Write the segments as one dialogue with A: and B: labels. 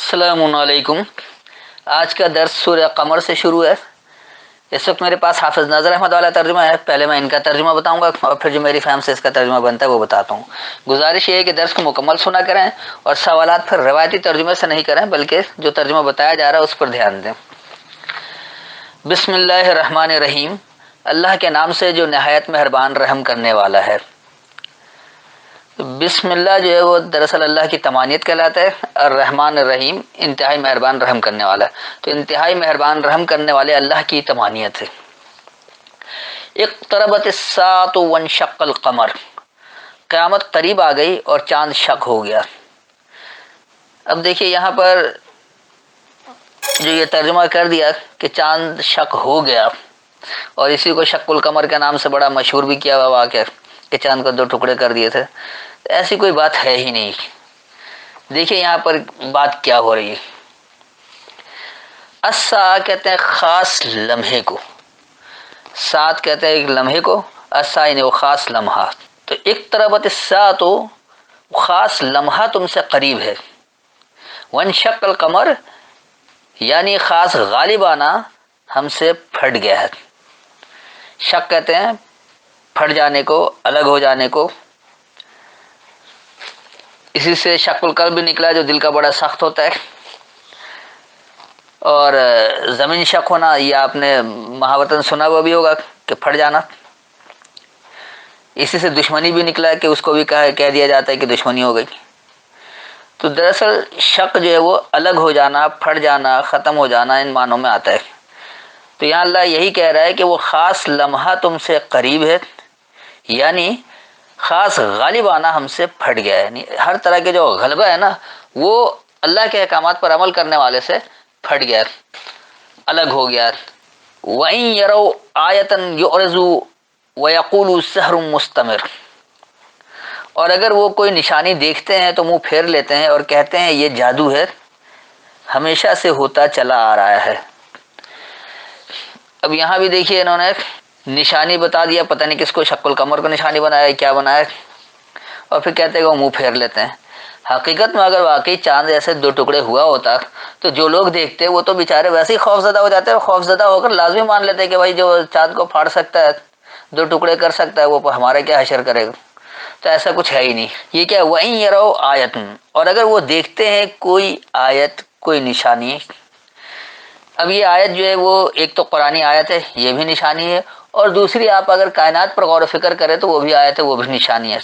A: السلام علیکم۔ آج کا درس سورہ قمر سے شروع ہے۔ اس وقت میرے پاس حافظ ناظر احمد والا ترجمہ ہے۔ پہلے میں ان کا ترجمہ بتاؤں گا اور پھر جو میری فہم سے اس کا ترجمہ بنتا ہے وہ بتاتا ہوں۔ گزارش یہ ہے کہ درس کو مکمل سنا کریں اور سوالات پھر روایتی ترجمے سے نہیں کریں بلکہ جو ترجمہ بتایا جا رہا ہے اس پر دھیان دیں۔ بسم اللہ الرحمن الرحیم، اللہ کے نام سے جو نہایت مہربان رحم کرنے والا ہے۔ بسم اللہ جو ہے وہ دراصل اللہ کی تمانیت کہلاتا ہے۔ الرحمن الرحیم انتہائی مہربان رحم کرنے والا ہے، تو انتہائی مہربان رحم کرنے والے اللہ کی تمانیت ہے۔ اقتربت الساعة وانشق القمر، قیامت قریب آ گئی اور چاند شق ہو گیا۔ اب دیکھیے یہاں پر جو یہ ترجمہ کر دیا کہ چاند شق ہو گیا، اور اسی کو شق القمر کے نام سے بڑا مشہور بھی کیا ہوا واقعہ کہ چاند کو دو ٹکڑے کر دیے تھے، ایسی کوئی بات ہے ہی نہیں۔ دیکھیے یہاں پر بات کیا ہو رہی ہے۔ الساعہ کہتے ہیں خاص لمحے کو، ساعت کہتے ہیں ایک لمحے کو، الساعہ یعنی وہ خاص لمحہ۔ تو اقتربت الساعہ تو خاص لمحہ تم سے قریب ہے، وانشق القمر یعنی خاص غالبانہ ہم سے پھٹ گیا ہے۔ شق کہتے ہیں پھٹ جانے کو، الگ ہو جانے کو۔ اسی سے شق القلب بھی نکلا جو دل کا بڑا سخت ہوتا ہے، اور زمین شق ہونا یہ آپ نے محاورتاً سنا ہوا بھی ہوگا کہ پھٹ جانا۔ اسی سے دشمنی بھی نکلا کہ اس کو بھی کہہ دیا جاتا ہے کہ دشمنی ہو گئی۔ تو دراصل شق جو ہے وہ الگ ہو جانا، پھٹ جانا، ختم ہو جانا ان معنوں میں آتا ہے۔ تو یہاں اللہ یہی کہہ رہا ہے کہ وہ خاص لمحہ تم سے قریب ہے، یعنی خاص غالبانہ ہم سے پھٹ گیا ہے۔ یعنی ہر طرح کے جو غلبہ ہے نا وہ اللہ کے احکامات پر عمل کرنے والے سے پھٹ گیا، الگ ہو گیا۔ وَإِن يَرَوْا آیَةً يُعْرِضُوا وَيَقُولُوا سِحْرٌ مُسْتَمِرٌ، اور اگر وہ کوئی نشانی دیکھتے ہیں تو منہ پھیر لیتے ہیں اور کہتے ہیں یہ جادو ہے، ہمیشہ سے ہوتا چلا آ رہا ہے۔ اب یہاں بھی دیکھیے انہوں نے نشانی بتا دیا، پتہ نہیں کس کو، شق القمر کو نشانی بنایا ہے، کیا بنایا ہے، اور پھر کہتے ہیں کہ وہ منہ پھیر لیتے ہیں۔ حقیقت میں اگر واقعی چاند ایسے دو ٹکڑے ہوا ہوتا تو جو لوگ دیکھتے وہ تو بیچارے ویسے ہی خوف زدہ ہو جاتے، اور خوف زدہ ہو کر لازمی مان لیتے کہ بھائی جو چاند کو پھاڑ سکتا ہے، دو ٹکڑے کر سکتا ہے، وہ ہمارا کیا حشر کرے گا۔ تو ایسا کچھ ہے ہی نہیں۔ یہ کیا وَإِن يَرَوْا آیَةً، اور اگر وہ دیکھتے ہیں کوئی آیت، کوئی نشانی۔ اب یہ آیت جو ہے وہ ایک تو قرآنی آیت ہے، یہ بھی نشانی ہے، اور دوسری آپ اگر کائنات پر غور و فکر کریں تو وہ بھی آیت ہے، وہ بھی نشانی ہے۔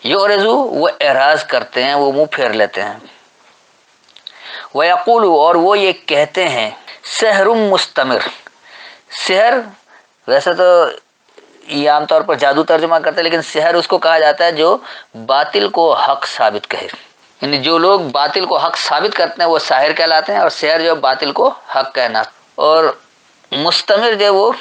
A: یعرضو وہ اعراض کرتے ہیں، وہ منہ پھیر لیتے ہیں۔ وَيَقُولُ اور وہ یہ کہتے ہیں سحر مستمر۔ سحر ویسے تو یہ عام طور پر جادو ترجمہ کرتے ہیں، لیکن سحر اس کو کہا جاتا ہے جو باطل کو حق ثابت کہے، یعنی جو لوگ باطل کو حق ثابت کرتے ہیں وہ ساحر کہلاتے ہیں، اور سحر جو باطل کو حق کہنا۔ اور مستمر جو وہ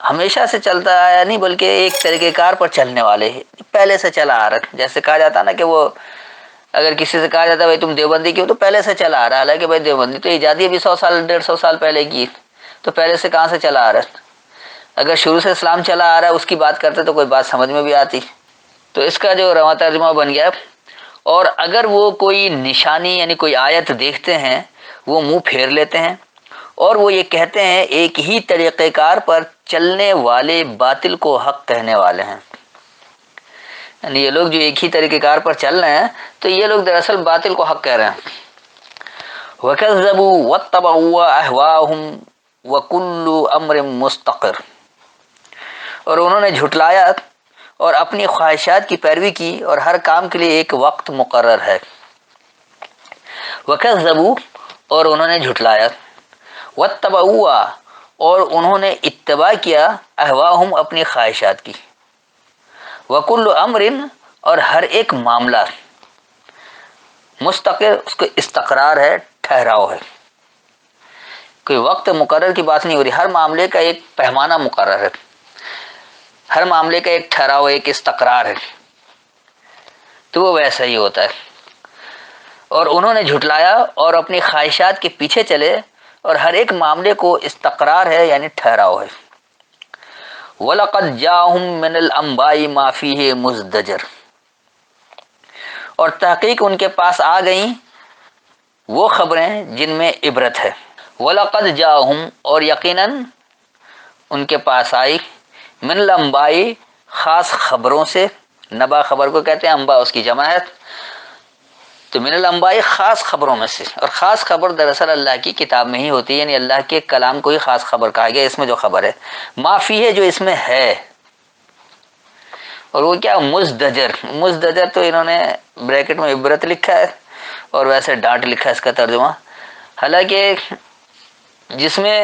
A: ہمیشہ سے چلتا آیا نہیں بلکہ ایک طریقہ کار پر چلنے والے، پہلے سے چلا آ رہا ہے۔ جیسے کہا جاتا نا کہ وہ اگر کسی سے کہا جاتا ہے بھائی تم دیوبندی کیوں، تو پہلے سے چلا آ رہا ہے، حالانکہ بھائی دیوبندی تو ایجادی ابھی 100 سال 150 سال پہلے کی، تو پہلے سے کہاں سے چلا آ رہا ہے۔ اگر شروع سے اسلام چلا آ رہا ہے اس کی بات کرتے تو کوئی بات سمجھ میں بھی آتی۔ تو اس کا جو رواں ترجمہ بن گیا، اور اگر وہ کوئی نشانی یعنی کوئی آیت دیکھتے ہیں وہ منہ پھیر لیتے ہیں، اور وہ یہ کہتے ہیں ایک ہی طریقہ کار پر چلنے والے باطل کو حق کہنے والے ہیں۔ یعنی یہ لوگ جو ایک ہی طریقہ کار پر چل رہے ہیں تو یہ لوگ دراصل باطل کو حق کہہ رہے ہیں۔ وَكَذَّبُوا وَاتَّبَعُوا أَهْوَاءَهُمْ وَكُلُّ أَمْرٍ مُسْتَقِرٌ، اور انہوں نے جھٹلایا اور اپنی خواہشات کی پیروی کی، اور ہر کام کے لیے ایک وقت مقرر ہے۔ وَكَذَّبُوا اور انہوں نے جھٹلایا، وَاتَّبَعُوا اور انہوں نے اتباع کیا، أَهْوَاءَهُمْ اپنی خواہشات کی، وَكُلُّ أَمْرٍ اور ہر ایک معاملہ، مستقر اس کو استقرار ہے، ٹھہراؤ ہے، کوئی وقت مقرر کی بات نہیں ہو رہی، ہر معاملے کا ایک پیمانہ مقرر ہے، ہر معاملے کا ایک ٹھہراؤ، ایک استقرار ہے، تو وہ ویسا ہی ہوتا ہے۔ اور انہوں نے جھٹلایا اور اپنی خواہشات کے پیچھے چلے، اور ہر ایک معاملے کو استقرار ہے یعنی ٹھہراؤ ہے۔ وَلَقَدْ جَاءَهُم مِّنَ الْأَنبَاءِ مَا فِيهِ مُزْدَجَرٌ، اور تحقیق ان کے پاس آ گئیں وہ خبریں جن میں عبرت ہے۔ وَلَقَدْ جَاءَهُمْ، اور یقیناً ان کے پاس آئی، من الانباء، خاص خبروں سے، نبا خبر کو کہتے ہیں، انباء اس کی جمع ہے، تو من الانباء خاص خبروں میں سے، اور خاص خبر دراصل اللہ کی کتاب میں ہی ہوتی ہے، یعنی اللہ کے کلام کو ہی خاص خبر کہا گیا، اس میں جو خبر ہے، ما فی ہے، جو اس میں ہے، اور وہ کیا، مزدجر، مزدجر تو انہوں نے بریکٹ میں عبرت لکھا ہے اور ویسے ڈانٹ لکھا ہے اس کا ترجمہ، حالانکہ جس میں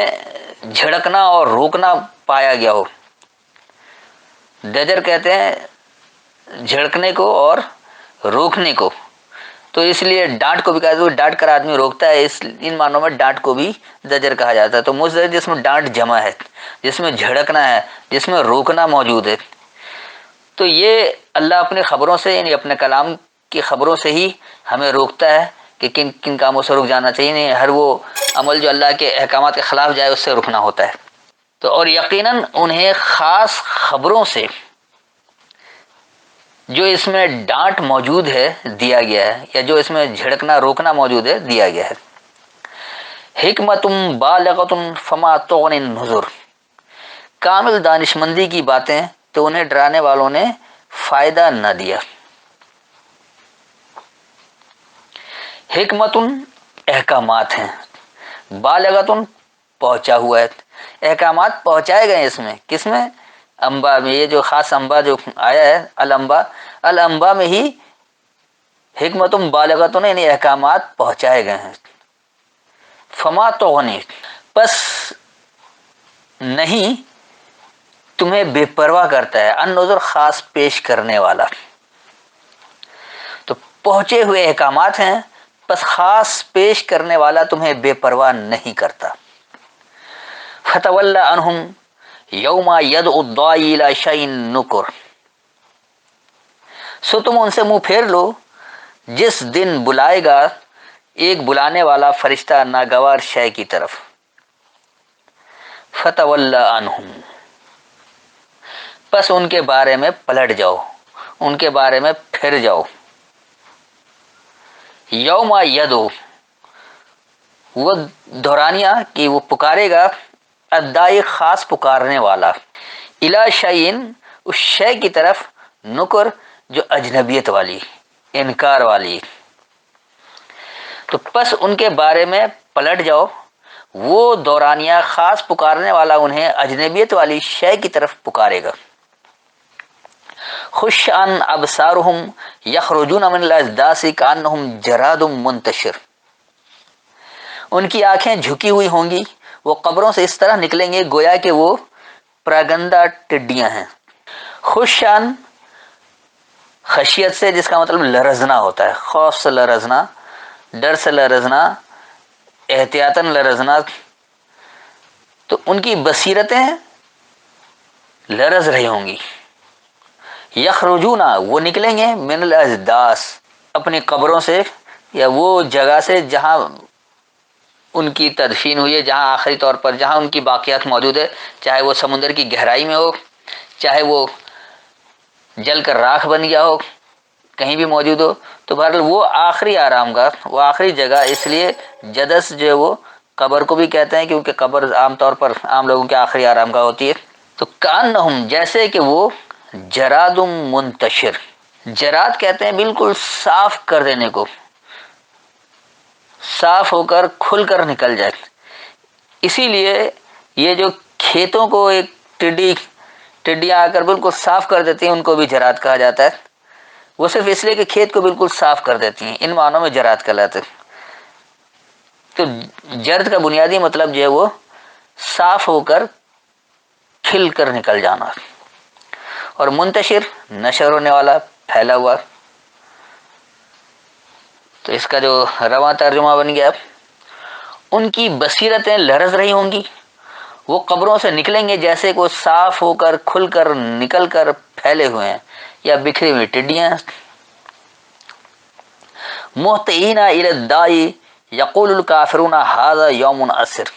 A: جھڑکنا اور روکنا پایا گیا ہو، دجر کہتے ہیں جھڑکنے کو اور روکنے کو، تو اس لیے ڈانٹ کو بھی کہا جاتا ہے، ڈانٹ کر آدمی روکتا ہے، ان معنوں میں ڈانٹ کو بھی زجر کہا جاتا ہے۔ تو مزدجر جس میں ڈانٹ جمع ہے، جس میں جھڑکنا ہے، جس میں روکنا موجود ہے، تو یہ اللہ اپنے خبروں سے، یعنی اپنے کلام کی خبروں سے ہی ہمیں روکتا ہے کہ کن کن کاموں سے رک جانا چاہیے، نہیں ہر وہ عمل جو اللہ کے احکامات کے خلاف جائے اس سے رکنا ہوتا ہے۔ تو اور یقیناً انہیں خاص خبروں سے جو اس میں ڈانٹ موجود ہے دیا گیا ہے، یا جو اس میں جھڑکنا روکنا موجود ہے دیا گیا ہے۔ حکمت بالغۃ فما تغنی النذر، کامل دانشمندی کی باتیں تو انہیں ڈرانے والوں نے فائدہ نہ دیا۔ حکمت احکامات ہیں، بالغۃ پہنچا ہوا ہے، احکامات پہنچائے گئے اس میں، کس میں، انباء میں، یہ جو خاص انباء جو آیا ہے، الانباء میں ہی حکمت بالغۃ، یعنی احکامات پہنچائے گئے ہیں۔ فما تغنی، پس نہیں تمہیں بے پرواہ کرتا ہے، النذر خاص پیش کرنے والا، تو پہنچے ہوئے احکامات ہیں، بس خاص پیش کرنے والا تمہیں بے پرواہ نہیں کرتا۔ فتول عنہم یوم یدعو الداعی الی شیء نکر، سو تم ان سے منہ پھیر لو جس دن بلائے گا ایک بلانے والا فرشتہ ناگوار شے کی طرف۔ فتول عنہم، پس ان کے بارے میں پلٹ جاؤ، ان کے بارے میں پھر جاؤ۔ یوم یدعو، وہ دورانیہ کہ وہ پکارے گا، الداعی خاص پکارنے والا، الی شیء اس شے کی طرف، نکر جو اجنبیت والی، انکار والی، تو پس ان کے بارے میں پلٹ جاؤ، وہ دورانیہ خاص پکارنے والا انہیں اجنبیت والی شے کی طرف پکارے گا۔ خش عن ابصارهم یخرجون من الاجداث کانہم جراد منتشر، ان کی آنکھیں جھکی ہوئی ہوں گی، وہ قبروں سے اس طرح نکلیں گے گویا کہ وہ پراگندہ ٹڈیاں ہیں۔ خش عن، خشیت سے جس کا مطلب لرزنا ہوتا ہے، خوف سے لرزنا، ڈر سے لرزنا، احتیاطاً لرزنا، تو ان کی بصیرتیں لرز رہی ہوں گی۔ یخرجون، وہ نکلیں گے، من الاجداث، اپنی قبروں سے، یا وہ جگہ سے جہاں ان کی تدفین ہوئی ہے، جہاں آخری طور پر جہاں ان کی باقیات موجود ہے، چاہے وہ سمندر کی گہرائی میں ہو، چاہے وہ جل کر راکھ بن گیا ہو، کہیں بھی موجود ہو، تو بہرحال وہ آخری آرام گاہ، وہ آخری جگہ، اس لیے جدس جو ہے وہ قبر کو بھی کہتے ہیں، کیونکہ قبر عام طور پر عام لوگوں کے آخری آرام گاہ ہوتی ہے۔ تو کانہم، جیسے کہ وہ جراد منتشر، جراد کہتے ہیں بالکل صاف کر دینے کو، صاف ہو کر کھل کر نکل جائے، اسی لیے یہ جو کھیتوں کو ایک ٹڈیاں آ کر بالکل صاف کر دیتی ہیں، ان کو بھی جراد کہا جاتا ہے، وہ صرف اس لیے کہ کھیت کو بالکل صاف کر دیتی ہیں، ان معنوں میں جراد کہلاتے ہیں۔ تو جرد کا بنیادی مطلب جو ہے وہ صاف ہو کر کھل کر نکل جانا، اور منتشر نشر ہونے والا، پھیلا ہوا۔ تو اس کا جو رواں ترجمہ بن گیا، ان کی بصیرتیں لرز رہی ہوں گی، وہ قبروں سے نکلیں گے جیسے کہ وہ صاف ہو کر کھل کر نکل کر پھیلے ہوئے ہیں یا بکھری ہوئی ٹڈیاں۔ مہطعین الی الداعی یقول الکافرون ھذا یوم عسر،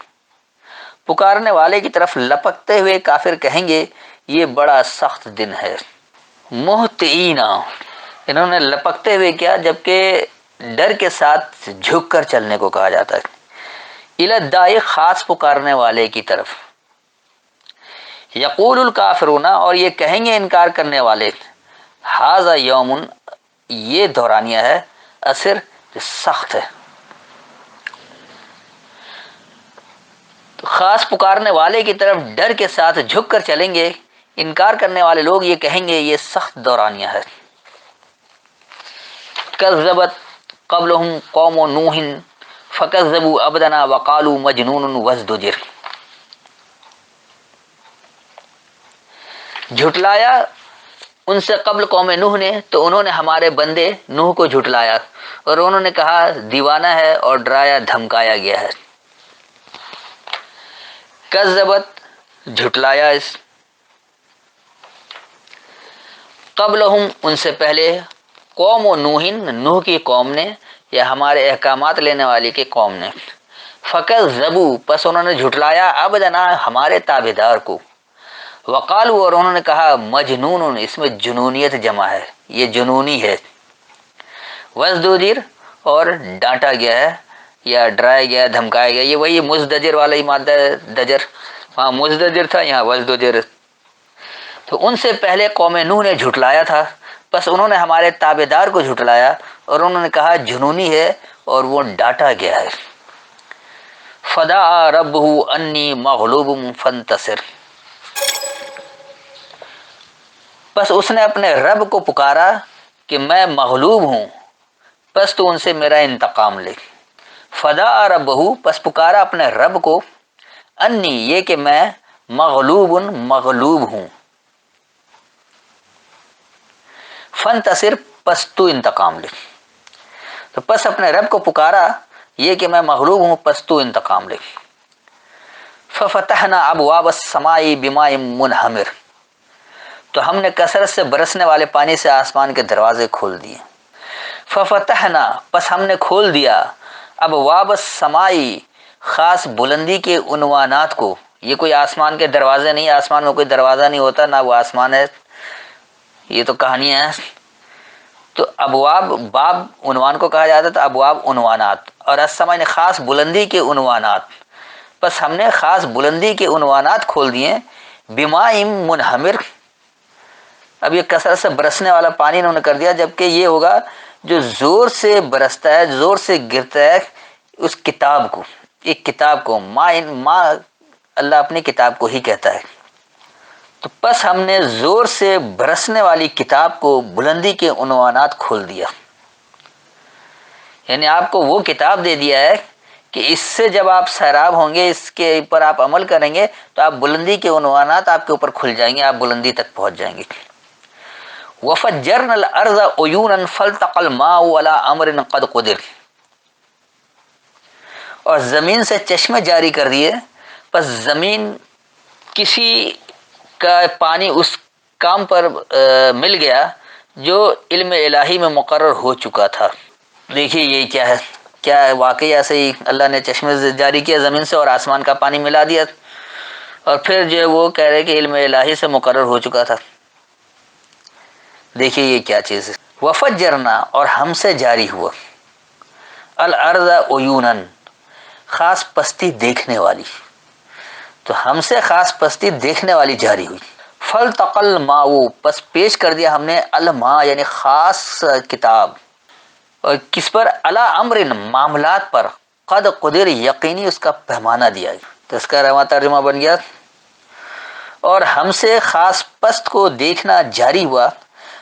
A: پکارنے والے کی طرف لپکتے ہوئے کافر کہیں گے یہ بڑا سخت دن ہے۔ مہطعین، انہوں نے لپکتے ہوئے کیا، جبکہ ڈر کے ساتھ جھک کر چلنے کو کہا جاتا ہے۔ الی الداعی، خاص پکارنے والے کی طرف۔ یقول الکافرون، اور یہ کہیں گے انکار کرنے والے، ھذا یوم، یہ دورانیہ ہے، عسر، جو سخت ہے۔ تو خاص پکارنے والے کی طرف ڈر کے ساتھ جھک کر چلیں گے، انکار کرنے والے لوگ یہ کہیں گے یہ سخت دورانیہ ہے۔ کذبت قبلہم قوم نوح فکذبوا عبدنا وقالوا مجنون وازدجر، جھٹلایا ان سے قبل قوم نوح نے، تو انہوں نے ہمارے بندے نوح کو جھٹلایا اور انہوں نے کہا دیوانہ ہے اور ڈرایا دھمکایا گیا ہے۔ کذبت، جھٹلایا، اس قبلہم، ان سے پہلے، قوم نوح، نوح کی قوم نے، یا ہمارے احکامات لینے والی کی قوم نے، فکذبوا، پس انہوں نے جھٹلایا، عبدنا، ہمارے تابعدار کو، وقالوا، اور انہوں نے کہا مجنون، اس میں جنونیت جمع ہے، یہ جنونی ہے، وازدجر، اور ڈانٹا گیا ہے یا ڈرایا گیا، دھمکایا گیا، یہ وہی مزدجر والا ہی مادہ ہے، دجر، وہاں مزدجر تھا، یہاں وازدجر۔ تو ان سے پہلے قوم نوح نے جھٹلایا تھا، بس انہوں نے ہمارے تابعدار کو جھٹلایا اور انہوں نے کہا جنونی ہے اور وہ ڈانٹا گیا ہے۔ فدعا ربہ انی مغلوب فانتصر، بس اس نے اپنے رب کو پکارا کہ میں مغلوب ہوں، بس تو ان سے میرا انتقام لے۔ فدعا ربہ، پس پکارا اپنے رب کو، انی، یہ کہ میں، مغلوب، مغلوب ہوں، فانتصر، پس تو انتقام لے۔ تو پس اپنے رب کو پکارا یہ کہ میں مغلوب ہوں، پس تو انتقام لے۔ ففتحنا ابواب السماء بماء منہمر، تو ہم نے کثرت سے برسنے والے پانی سے آسمان کے دروازے کھول دیے۔ ففتحنا، پس ہم نے کھول دیا، ابواب السماء، خاص بلندی کے عنوانات کو، یہ کوئی آسمان کے دروازے نہیں، آسمان میں کوئی دروازہ نہیں ہوتا، نہ وہ آسمان ہے، یہ تو کہانیاں ہیں۔ تو ابواب، باب عنوان کو کہا جاتا تھا، ابواب عنوانات، اور السماء نے خاص بلندی کے عنوانات، بس ہم نے خاص بلندی کے عنوانات کھول دیے، بماء منہمر، اب یہ کثرت سے برسنے والا پانی انہوں نے کر دیا، جبکہ یہ ہوگا جو زور سے برستا ہے، زور سے گرتا ہے، اس کتاب کو، ایک کتاب کو، ماں اللہ اپنی کتاب کو ہی کہتا ہے۔ تو پس ہم نے زور سے برسنے والی کتاب کو بلندی کے عنوانات کھول دیا، یعنی آپ کو وہ کتاب دے دیا ہے کہ اس سے جب آپ سیراب ہوں گے، اس کے اوپر آپ عمل کریں گے تو آپ بلندی کے عنوانات آپ کے اوپر کھل جائیں گے، آپ بلندی تک پہنچ جائیں گے۔ وَفَجَّرْنَا الْأَرْضَ عُيُونًا فَالْتَقَى الْمَاءُ عَلَىٰ أَمْرٍ قَدْ قُدِرَ، اور زمین سے چشمے جاری کر دیے، پس زمین کسی کا پانی اس کام پر مل گیا جو علم الہی میں مقرر ہو چکا تھا۔ دیکھیے یہ کیا ہے، کیا واقعی ایسے ہی اللہ نے چشمے جاری کیا زمین سے اور آسمان کا پانی ملا دیا، اور پھر جو ہے وہ کہہ رہے کہ علم الہی سے مقرر ہو چکا تھا۔ دیکھیے یہ کیا چیز ہے۔ وفجرنا، اور ہم سے جاری ہوا، الارض عیونا، خاص پستی دیکھنے والی، تو ہم سے خاص پستی دیکھنے والی جاری ہوئی۔ فالتقى الماء، پس پیش کر دیا ہم نے الماء، یعنی خاص کتاب، اور کس پر، علی امر، معاملات پر، قد قدر، یقینی اس کا پیمانہ دیا گیا۔ تو اس کا رواں ترجمہ بن گیا، اور ہم سے خاص پست کو دیکھنا جاری ہوا،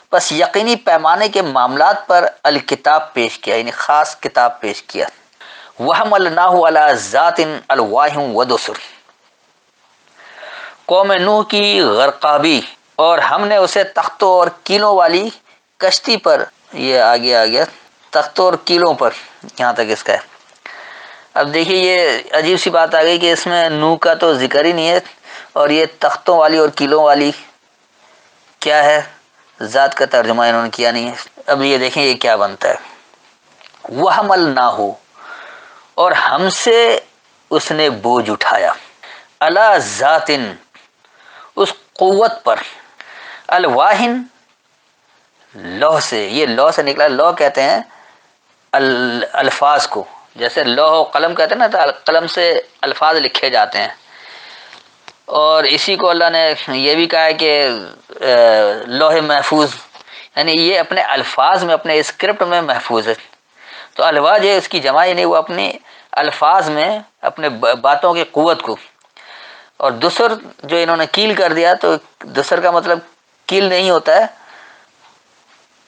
A: پس یقینی پیمانے کے معاملات پر الکتاب پیش کیا، یعنی خاص کتاب پیش کیا۔ وحملناہ علی ذات الواح ودسر، قوم نوح کی غرقابی، اور ہم نے اسے تختوں اور کیلوں والی کشتی پر، یہ آگے آ گیا، تختوں اور کیلوں پر، یہاں تک اس کا ہے۔ اب دیکھیے یہ عجیب سی بات آ گئی کہ اس میں نوح کا تو ذکر ہی نہیں ہے، اور یہ تختوں والی اور کیلوں والی کیا ہے، ذات کا ترجمہ انہوں نے کیا نہیں ہے۔ اب یہ دیکھیں یہ کیا بنتا ہے، وحملناہ، اور ہم سے اس نے بوجھ اٹھایا، علی ذات، اس قوت پر، الواحن، لوح سے، یہ لوح سے نکلا، لوح کہتے ہیں الفاظ کو، جیسے لوح و قلم کہتے ہیں نا، تو قلم سے الفاظ لکھے جاتے ہیں، اور اسی کو اللہ نے یہ بھی کہا ہے کہ لوح محفوظ، یعنی یہ اپنے الفاظ میں، اپنے اسکرپٹ میں محفوظ ہے۔ تو الواح ہے اس کی جمع نہیں، وہ اپنے الفاظ میں اپنے باتوں کی قوت کو، اور دسر جو انہوں نے کیل کر دیا، تو دسر کا مطلب کیل نہیں ہوتا ہے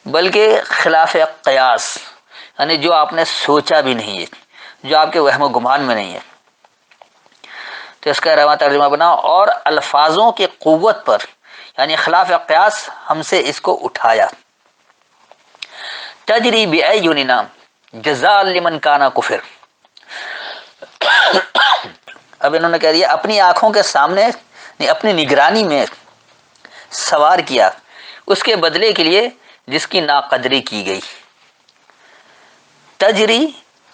A: بلکہ خلاف قیاس، یعنی جو آپ نے سوچا بھی نہیں ہے، جو آپ کے وہم و گمان میں نہیں ہے۔ تو اس کا رواں ترجمہ بناؤ، اور الفاظوں کی قوت پر یعنی خلاف قیاس ہم سے اس کو اٹھایا۔ تجری بأعیننا جزاء لمن کان کفر، اب انہوں نے کہہ دیا اپنی آنکھوں کے سامنے، اپنی نگرانی میں سوار کیا اس کے بدلے کے لیے جس کی ناقدری کی گئی۔ تجری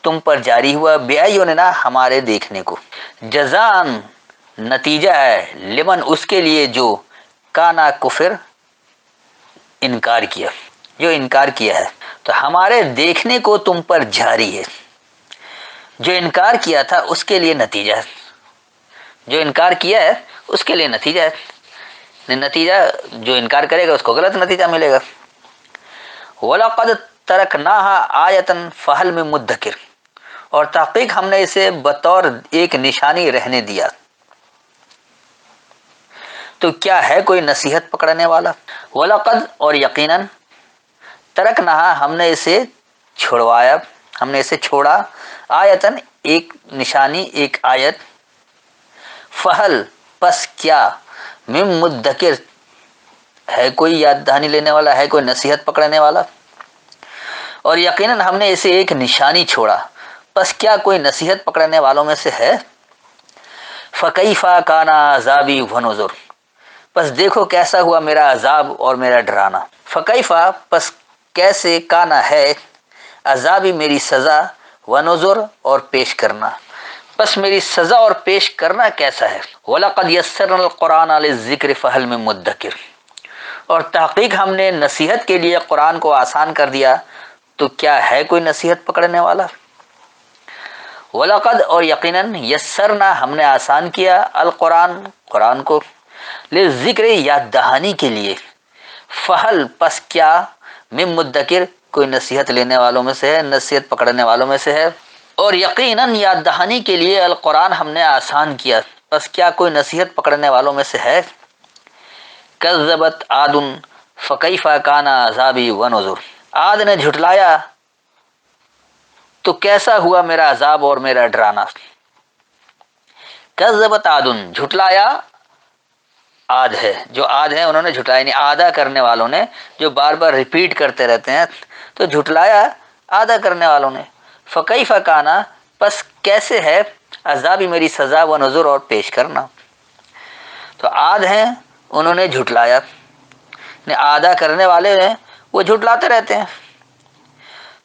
A: تم پر جاری ہوا، بأعیننا ہمارے دیکھنے کو، جزان نتیجہ ہے، لمن اس کے لیے جو کانا کفر انکار کیا، جو انکار کیا ہے، تو ہمارے دیکھنے کو تم پر جاری ہے، جو انکار کیا تھا اس کے لیے نتیجہ ہے، جو انکار کیا ہے اس کے لیے نتیجہ ہے، نتیجہ جو انکار کرے گا اس کو غلط نتیجہ ملے گا۔ وَلَقَدْ تَرَكْنَاهَا آیَةً فَهَلْ مِن مُدَّکِرٍ، اور تحقیق ہم نے اسے بطور ایک نشانی رہنے دیا، تو کیا ہے کوئی نصیحت پکڑنے والا۔ وَلَقَدْ اور یقیناً، تَرَكْنَاهَا ہم نے اسے چھڑوایا، ہم نے اسے چھوڑا، آیتن ایک نشانی، ایک آیت، فہل پس کیا، من مدکر ہے کوئی یاد دہانی لینے والا، ہے کوئی نصیحت پکڑنے والا، اور یقیناً ہم نے اسے ایک نشانی چھوڑا، پس کیا کوئی نصیحت پکڑنے والوں میں سے ہے۔ فکیف کان عذابی ونذر، پس دیکھو کیسا ہوا میرا عذاب اور میرا ڈرانا۔ فکیف پس کیسے، کانا ہے، عذابی میری سزا، ونذر اور پیش کرنا، پس میری سزا اور پیش کرنا کیسا ہے۔ وَلَقَدْ يَسَّرْنَا الْقُرْآنَ لِلذِّكْرِ فَهَلْ مِن مُدَّکِرٍ، اور تحقیق ہم نے نصیحت کے لیے قرآن کو آسان کر دیا، تو کیا ہے کوئی نصیحت پکڑنے والا۔ وَلَقَدْ اور یقیناً، یسرنا ہم نے آسان کیا، القرآن قرآن کو، للذکر یاد دہانی کے لیے، فہل پس کیا، من مدکر کوئی نصیحت لینے والوں میں سے ہے، نصیحت پکڑنے والوں میں سے ہے، اور یقیناً یاد دہانی کے لیے القرآن ہم نے آسان کیا، پس کیا کوئی نصیحت پکڑنے والوں میں سے ہے۔ کذبت عاد فکیف کان عذابی ونذر، عاد نے جھٹلایا تو کیسا ہوا میرا عذاب اور میرا ڈرانا۔ کذبت عاد، جھٹلایا عاد ہے، جو عاد ہے انہوں نے جھٹلایا، یعنی آدھا کرنے والوں نے، جو بار بار ریپیٹ کرتے رہتے ہیں، تو جھٹلایا آدھا کرنے والوں نے۔ فکیف کان پس کیسے ہے، عذابی میری سزا، و نذر اور پیش کرنا۔ تو عاد ہیں انہوں نے جھٹلایا، آدھا کرنے والے ہیں وہ جھٹلاتے رہتے ہیں،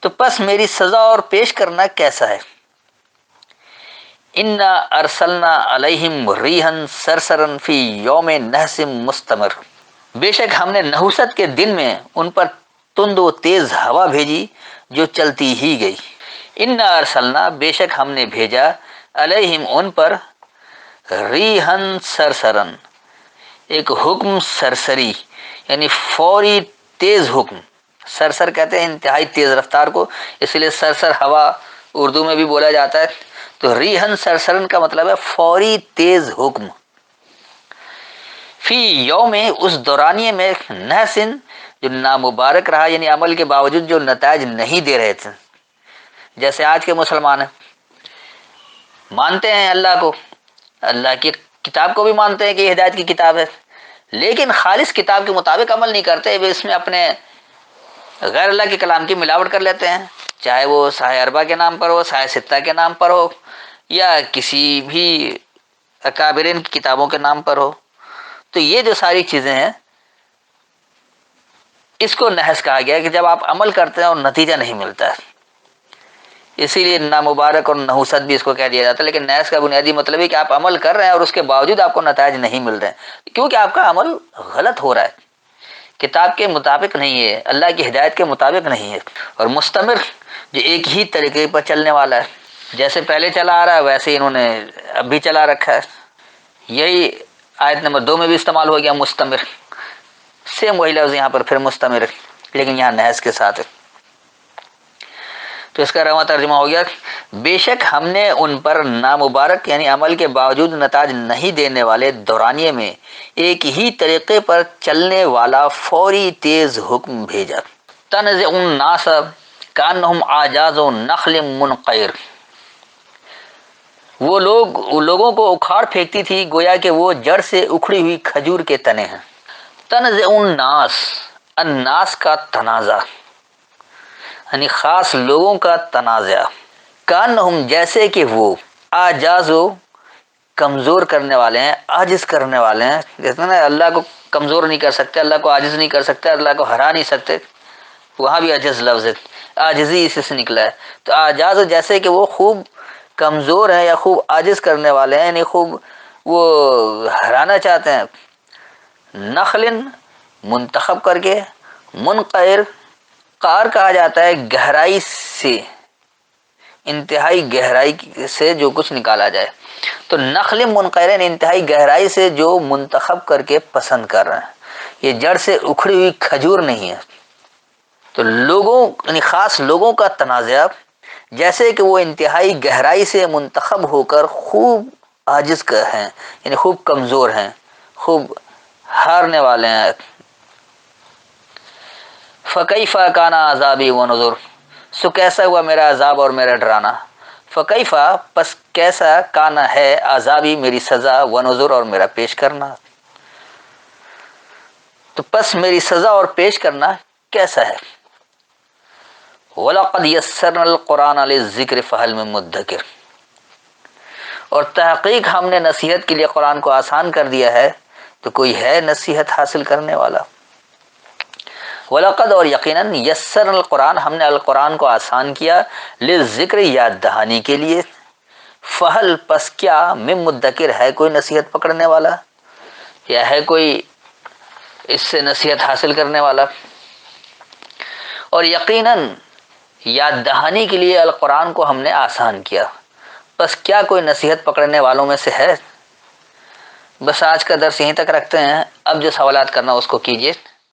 A: تو پس میری سزا اور پیش کرنا کیسا ہے۔ انا ارسلنا علیہم ریحا صرصرا فی یوم نحس مستمر، بے شک ہم نے نحوست کے دن میں ان پر تند و تیز ہوا بھیجی جو چلتی ہی گئی۔ انا ارسلنا بے شک ہم نے بھیجا، علیہم ان پر، ریحا صرصرا ایک حکم سرسری، یعنی فوری تیز حکم، سرسر کہتے ہیں انتہائی تیز رفتار کو، اس لیے سرسر ہوا اردو میں بھی بولا جاتا ہے۔ تو ریحن سرسرن کا مطلب ہے فوری تیز حکم، فی یوم اس دورانیے میں، نحسن جو نامبارک رہا، یعنی عمل کے باوجود جو نتائج نہیں دے رہے تھے، جیسے آج کے مسلمان ہیں، مانتے ہیں اللہ کو، اللہ کی کتاب کو بھی مانتے ہیں کہ یہ ہدایت کی کتاب ہے، لیکن خالص کتاب کے مطابق عمل نہیں کرتے، اس میں اپنے غیر اللہ کے کلام کی ملاوٹ کر لیتے ہیں، چاہے وہ صحیح اربع کے نام پر ہو، صحیح ستہ کے نام پر ہو، یا کسی بھی اکابرین کی کتابوں کے نام پر ہو۔ تو یہ جو ساری چیزیں ہیں، اس کو نحس کہا گیا ہے کہ جب آپ عمل کرتے ہیں اور نتیجہ نہیں ملتا ہے، اسی لیے نامبارک اور نحوست بھی اس کو کہہ دیا جاتا ہے، لیکن نحس کا بنیادی مطلب ہے کہ آپ عمل کر رہے ہیں اور اس کے باوجود آپ کو نتائج نہیں مل رہے ہیں، کیونکہ آپ کا عمل غلط ہو رہا ہے، کتاب کے مطابق نہیں ہے، اللہ کی ہدایت کے مطابق نہیں ہے، اور مستمر جو ایک ہی طریقے پر چلنے والا ہے، جیسے پہلے چلا آ رہا ہے ویسے ہی انہوں نے اب بھی چلا رکھا ہے۔ یہی آیت نمبر 2 میں بھی استعمال ہو گیا مستمر، سیم وہی لفظ یہاں پر پھر مستمر، لیکن یہاں نحس کے ساتھ ہے۔ تو اس کا رواں ترجمہ ہو گیا، بے شک ہم نے ان پر نامبارک یعنی عمل کے باوجود نتائج نہیں دینے والے دورانیے میں ایک ہی طریقے پر چلنے والا فوری تیز حکم بھیجا۔ تنزع الناس کانہم اعجاز نخل منقعر، وہ لوگوں کو اکھاڑ پھینکتی تھی گویا کہ وہ جڑ سے اکھڑی ہوئی کھجور کے تنے ہیں۔ تنزع الناس، الناس کا تنازع یعنی خاص لوگوں کا تنازع، کانہم جیسے کہ وہ، اعجاز کمزور کرنے والے ہیں، عاجز کرنے والے ہیں، جیسے نا اللہ کو کمزور نہیں کر سکتے، اللہ کو عاجز نہیں کر سکتے، اللہ کو ہرا نہیں سکتے، وہاں بھی عجز لفظ ہے، عاجزی اسی سے نکلا ہے۔ تو اعجاز جیسے کہ وہ خوب کمزور ہیں یا خوب عاجز کرنے والے ہیں، یعنی خوب وہ ہرانا چاہتے ہیں۔ نخل منتخب کر کے، منقعر قعر کہا جاتا ہے گہرائی سے، انتہائی گہرائی سے جو کچھ نکالا جائے، تو نخل منقعر انتہائی گہرائی سے جو منتخب کر کے پسند کر رہے ہیں، یہ جڑ سے اکھڑی ہوئی کھجور نہیں ہے۔ تو لوگوں یعنی خاص لوگوں کا تنازع جیسے کہ وہ انتہائی گہرائی سے منتخب ہو کر خوب عاجز ہیں، یعنی خوب کمزور ہیں، خوب ہارنے والے ہیں۔ فکیف کان عذابی ونذر، سو کیسا ہوا میرا عذاب اور میرا ڈرانا۔ فکیف پس کیسا کان ہے عذابی میری سزا، ونذر اور میرا پیش کرنا، تو پس میری سزا اور پیش کرنا کیسا ہے۔ وَلَقَدْ يَسَّرْنَا الْقُرْآنَ لِلذِّكْرِ فَهَلْ مِن مُدَّكِرٍ، اور تحقیق ہم نے نصیحت کے لیے قرآن کو آسان کر دیا ہے، تو کوئی ہے نصیحت حاصل کرنے والا۔ وَلَقَدْ اور یقیناً یسرنا القرآن ہم نے القرآن کو آسان کیا، للذکر یاد دہانی کے لیے، فہل پس کیا، من مدکر ہے کوئی نصیحت پکڑنے والا، یا ہے کوئی اس سے نصیحت حاصل کرنے والا۔ اور یقیناً یاد دہانی کے لیے القرآن کو ہم نے آسان کیا، بس کیا کوئی نصیحت پکڑنے والوں میں سے ہے۔ بس آج کا درس یہیں تک رکھتے ہیں، اب جو سوالات کرنا اس کو کیجیے۔